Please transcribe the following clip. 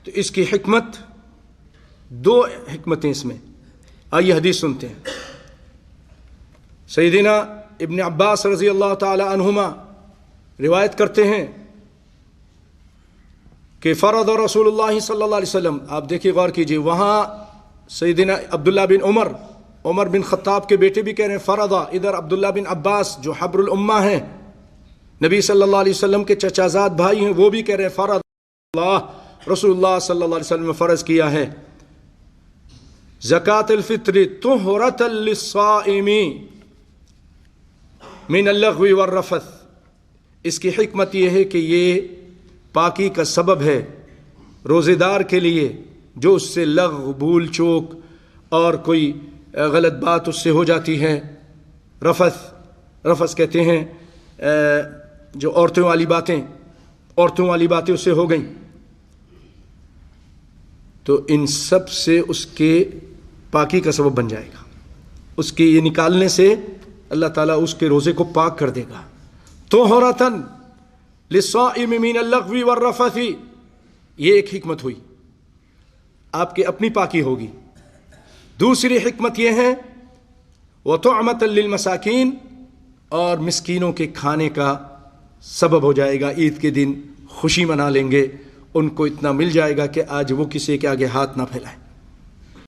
تو اس کی حکمت، دو حکمتیں اس میں، آئیے حدیث سنتے ہیں۔ سیدنا ابن عباس رضی اللہ تعالی عنہما روایت کرتے ہیں کہ فرض رسول اللہ صلی اللہ علیہ وسلم، آپ دیکھیے غور کیجیے، وہاں سیدنا عبداللہ بن عمر بن خطاب کے بیٹے بھی کہہ رہے ہیں فرضا، ادھر عبداللہ بن عباس جو حبر الامہ ہیں، نبی صلی اللہ علیہ وسلم کے چچازاد بھائی ہیں، وہ بھی کہہ رہے ہیں فرض اللہ، رسول اللہ صلی اللہ علیہ وسلم نے فرض کیا ہے زکوٰۃ الفطر طہرۃ للصائم من اللغو والرفث۔ اس کی حکمت یہ ہے کہ یہ پاکی کا سبب ہے روزے دار کے لیے، جو اس سے لغو، بھول چوک اور کوئی غلط بات اس سے ہو جاتی ہے۔ رفث کہتے ہیں جو عورتوں والی باتیں اس سے ہو گئیں، تو ان سب سے اس کے پاکی کا سبب بن جائے گا، اس کے یہ نکالنے سے اللہ تعالیٰ اس کے روزے کو پاک کر دے گا۔ طہرۃ للصائم من اللغو والرفث، یہ ایک حکمت ہوئی، آپ کی اپنی پاکی ہوگی۔ دوسری حکمت یہ ہے وطعمۃ للمساکین، اور مسکینوں کے کھانے کا سبب ہو جائے گا، عید کے دن خوشی منا لیں گے، ان کو اتنا مل جائے گا کہ آج وہ کسی کے آگے ہاتھ نہ پھیلائیں۔